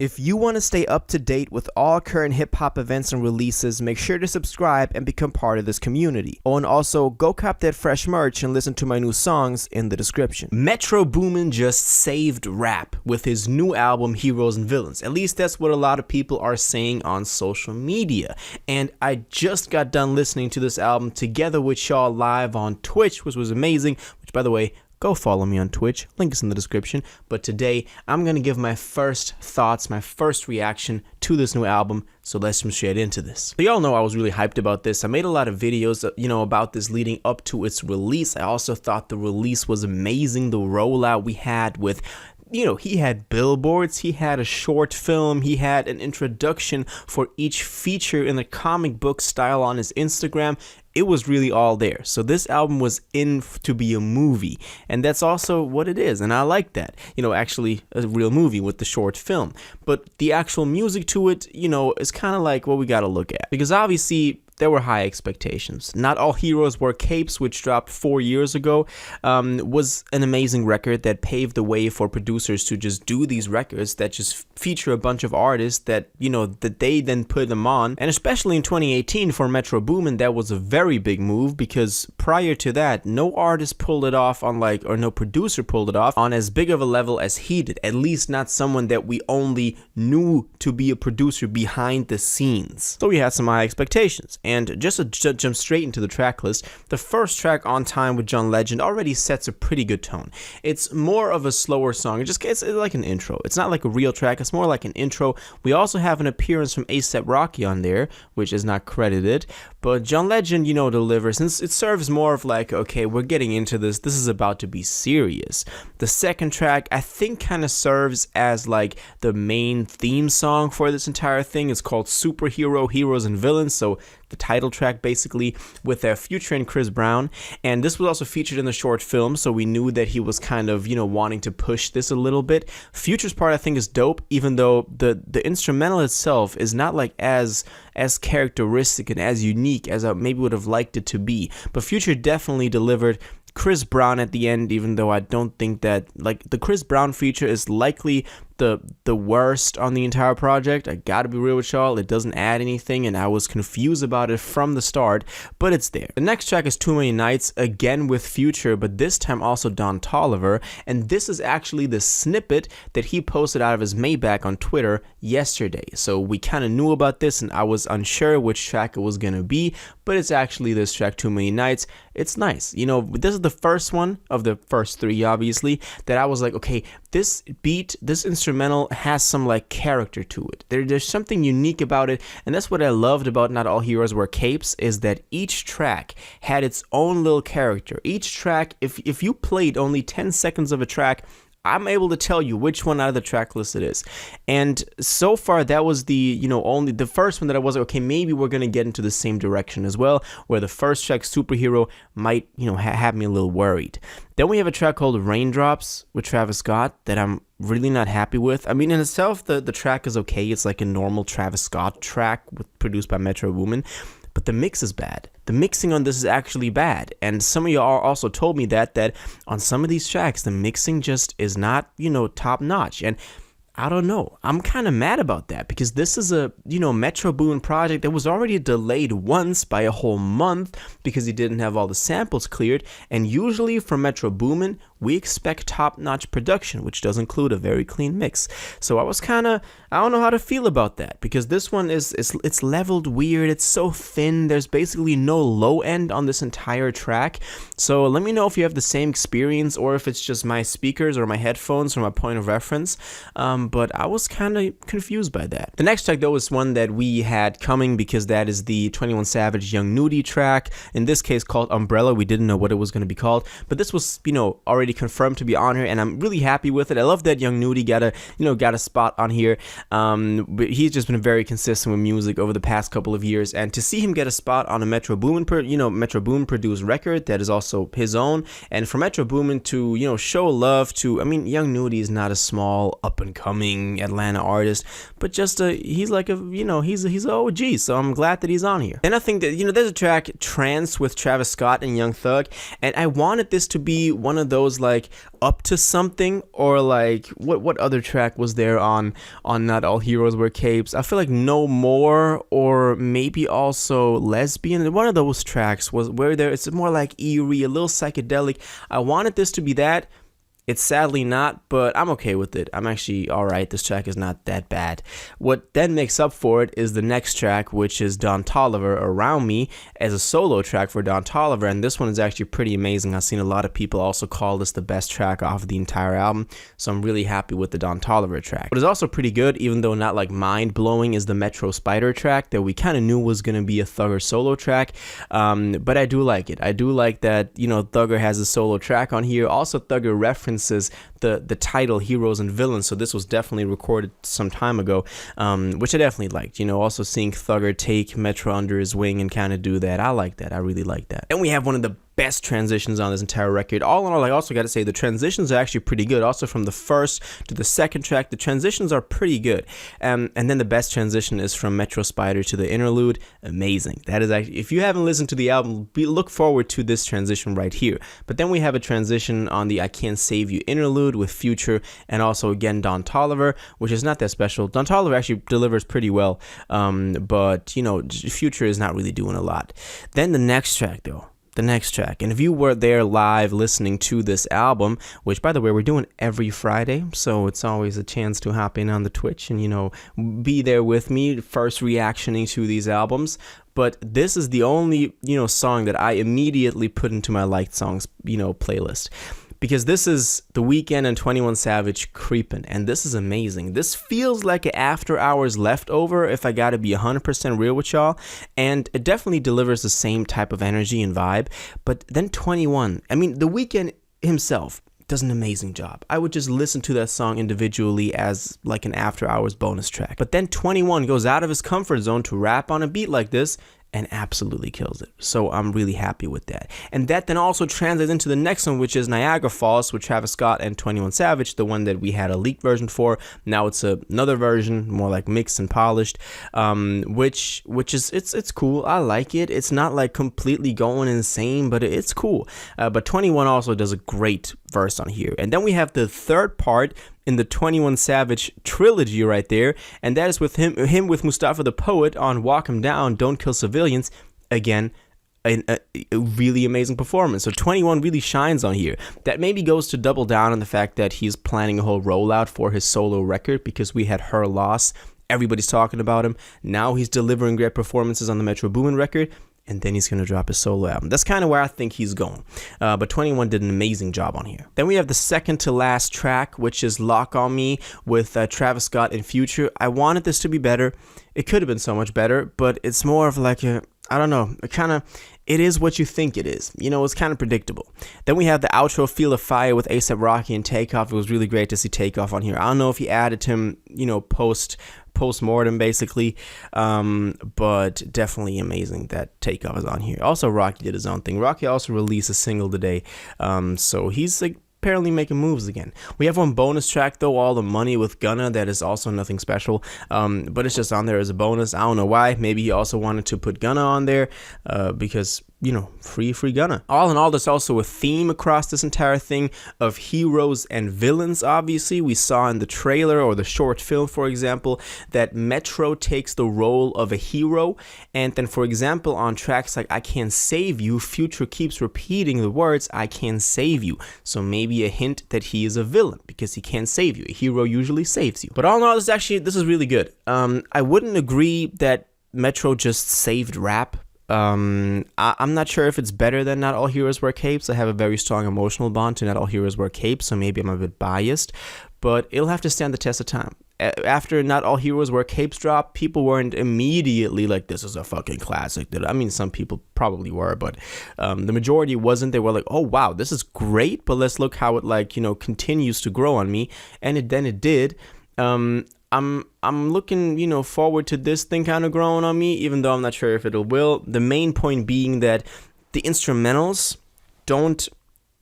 If you want to stay up to date with all current hip-hop events and releases, make sure to subscribe and become part of this community. Oh, and also, go cop that fresh merch and listen to my new songs in the description. Metro Boomin just saved rap with his new album, Heroes and Villains. At least that's what a lot of people are saying on social media. And I just got done listening to this album together with y'all live on Twitch, which was amazing, which, by the way, go follow me on Twitch, link is in the description. But today, I'm going to give my first thoughts, my first reaction to this new album, so let's jump straight into this. So y'all know I was really hyped about this. I made a lot of videos, about this leading up to its release. I also thought the release was amazing, the rollout we had with he had billboards, he had a short film, he had an introduction for each feature in the comic book style on his Instagram. It was really all there. So this album was in to be a movie, and that's also what it is, and I like that. Actually a real movie with the short film. But the actual music to it, is kind of like what we got to look at, because obviously there were high expectations. Not All Heroes Wear Capes, which dropped 4 years ago, was an amazing record that paved the way for producers to just do these records that just feature a bunch of artists that, that they then put them on. And especially in 2018 for Metro Boomin, that was a very big move, because prior to that, no artist pulled it off on or no producer pulled it off on as big of a level as he did. At least not someone that we only knew to be a producer behind the scenes. So we had some high expectations. And just to jump straight into the track list, the first track, On Time with John Legend, already sets a pretty good tone. It's more of a slower song. It's like an intro. It's not like a real track. It's more like an intro. We also have an appearance from A$AP Rocky on there, which is not credited. But John Legend, delivers, since it serves more of like, okay, we're getting into this. This is about to be serious. The second track, I think, kind of serves as like the main theme song for this entire thing. It's called Superhero, Heroes and Villains. So the title track, basically, with Future and Chris Brown. And this was also featured in the short film, so we knew that he was kind of, wanting to push this a little bit. Future's part, I think, is dope, even though the instrumental itself is not like as characteristic and as unique as I maybe would have liked it to be. But Future definitely delivered. Chris Brown at the end, even though I don't think that, the Chris Brown feature is likely the worst on the entire project. I gotta be real with y'all, it doesn't add anything, and I was confused about it from the start, but it's there. The next track is Too Many Nights, again with Future, but this time also Don Toliver, and this is actually the snippet that he posted out of his Maybach on Twitter yesterday. So we kind of knew about this, and I was unsure which track it was gonna be, but it's actually this track, Too Many Nights. It's nice. This is the first one of the first three, obviously, that I was like, okay, this beat, this instrumental has some character to it. There's something unique about it, and that's what I loved about Not All Heroes Wear Capes, is that each track had its own little character. Each track, if you played only 10 seconds of a track, I'm able to tell you which one out of the track list it is. And so far, that was the, only the first one that I was like, okay, maybe we're going to get into the same direction as well, where the first track, Superhero, might, have me a little worried. Then we have a track called Raindrops with Travis Scott that I'm really not happy with. I mean, in itself, the track is okay. It's like a normal Travis Scott track produced by Metro Boomin, but the mix is bad. The mixing on this is actually bad, and some of y'all also told me that on some of these tracks, the mixing just is not, top notch, and I don't know. I'm kind of mad about that, because this is a, Metro Boomin project that was already delayed once by a whole month because he didn't have all the samples cleared, and usually from Metro Boomin, we expect top-notch production, which does include a very clean mix. So I was kind of, I don't know how to feel about that, because this one it's leveled weird. It's so thin. There's basically no low end on this entire track. So let me know if you have the same experience, or if it's just my speakers or my headphones from my point of reference. But I was kind of confused by that. The next track, though, is one that we had coming, because that is the 21 Savage Young Nudie track, in this case called Umbrella. We didn't know what it was going to be called, but this was, already confirmed to be on here, and I'm really happy with it. I love that Young Nudie got a spot on here. But he's just been very consistent with music over the past couple of years, and to see him get a spot on a Metro Boomin produced record that is also his own, and for Metro Boomin to show love to, Young Nudie is not a small up and coming Atlanta artist, but just he's like a he's an OG, so I'm glad that he's on here. And I think that there's a track, Trance, with Travis Scott and Young Thug, and I wanted this to be one of those Up to Something, or like what other track was there on Not All Heroes Wear Capes? I feel like No More, or maybe also Lesbian. One of those tracks was where there it's more like eerie, a little psychedelic. I wanted this to be that. It's sadly not, but I'm okay with it. I'm actually all right. This track is not that bad. What then makes up for it is the next track, which is Don Toliver, Around Me, as a solo track for Don Toliver, and this one is actually pretty amazing. I've seen a lot of people also call this the best track off the entire album, so I'm really happy with the Don Toliver track. What is also pretty good, even though not like mind-blowing, is the Metro Spider track that we kind of knew was going to be a Thugger solo track, but I do like it. I do like that, you know, Thugger has a solo track on here. Also, Thugger references the title Heroes and Villains, so this was definitely recorded some time ago, which I definitely liked. You know, also seeing Thugger take Metro under his wing and kind of do that, I like that. I really like that. And we have one of the best transitions on this entire record. All in all, I also got to say the transitions are actually pretty good. Also, from the first to the second track, the transitions are pretty good. And then the best transition is from Metro Spider to the interlude. Amazing. That is actually, if you haven't listened to the album, look forward to this transition right here. But then we have a transition on the I Can't Save You interlude with Future, and also again Don Toliver, which is not that special. Don Toliver actually delivers pretty well, but you know, Future is not really doing a lot. Then the next track though. The next track, and if you were there live listening to this album, which by the way we're doing every Friday, so it's always a chance to hop in on the Twitch and, you know, be there with me, first reactioning to these albums. But this is the only, you know, song that I immediately put into my liked songs, you know, playlist, because this is The Weeknd and 21 Savage Creepin', and this is amazing. This feels like an After Hours leftover, if I gotta be 100% real with y'all, and it definitely delivers the same type of energy and vibe. But then 21, I mean, The Weeknd himself does an amazing job. I would just listen to that song individually as like an After Hours bonus track. But then 21 goes out of his comfort zone to rap on a beat like this, and absolutely kills it. So I'm really happy with that. And that then also translates into the next one, which is Niagara Falls with Travis Scott and 21 Savage, the one that we had a leaked version for. Now it's another version, more like mixed and polished, which is, it's cool. I like it. It's not like completely going insane, but it's cool. But 21 also does a great verse on here. And then we have the third part in the 21 Savage trilogy right there, and that is with him with Mustafa the Poet on Walk 'Em Down, Don't Kill Civilians. Again, a really amazing performance. So 21 really shines on here. That maybe goes to double down on the fact that he's planning a whole rollout for his solo record, because we had Her Loss. Everybody's talking about him. Now he's delivering great performances on the Metro Boomin record, and then he's going to drop his solo album. That's kind of where I think he's going. But 21 did an amazing job on here. Then we have the second to last track, which is Lock On Me with Travis Scott and Future. I wanted this to be better. It could have been so much better, but it's more of like a, I don't know, it is what you think it is. You know, it's kind of predictable. Then we have the outro, Feel the Fire with A$AP Rocky and Takeoff. It was really great to see Takeoff on here. I don't know if he added him, you know, post-mortem basically, but definitely amazing that Takeoff is on here. Also, Rocky did his own thing. Rocky also released a single today, so he's like apparently making moves again. We have one bonus track though, All the Money with Gunna, that is also nothing special, but it's just on there as a bonus. I don't know why. Maybe he also wanted to put Gunna on there, because, you know, free Gunna. All in all, there's also a theme across this entire thing of heroes and villains. Obviously, we saw in the trailer or the short film, for example, that Metro takes the role of a hero, and then, for example, on tracks like I Can't Save You, Future keeps repeating the words I can't save you. So maybe a hint that he is a villain because he can't save you. A hero usually saves you. But all in all, this is really good. I wouldn't agree that Metro just saved rap. I'm not sure if it's better than Not All Heroes Wear Capes. I have a very strong emotional bond to Not All Heroes Wear Capes, so maybe I'm a bit biased, but it'll have to stand the test of time. After Not All Heroes Wear Capes dropped, people weren't immediately like, this is a fucking classic. I mean, some people probably were, but the majority wasn't. They were like, oh wow, this is great, but let's look how it, like, you know, continues to grow on me. And it did. I'm looking, you know, forward to this thing kind of growing on me, even though I'm not sure if it will. The main point being that the instrumentals don't,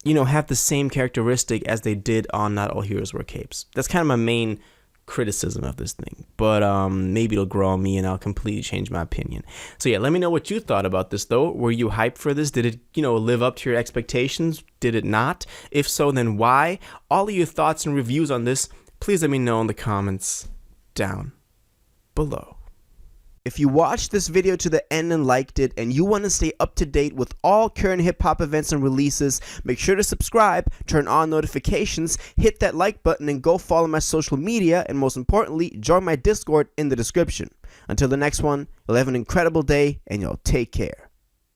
you know, have the same characteristic as they did on Not All Heroes Wear Capes. That's kind of my main criticism of this thing, but maybe it'll grow on me and I'll completely change my opinion. So yeah, let me know what you thought about this though. Were you hyped for this? Did it, live up to your expectations? Did it not? If so, then why? All of your thoughts and reviews on this, please let me know in the comments down below. If you watched this video to the end and liked it, and you want to stay up to date with all current hip-hop events and releases, make sure to subscribe, turn on notifications, hit that like button, and go follow my social media, and most importantly, join my Discord in the description. Until the next one, you'll have an incredible day, and y'all take care.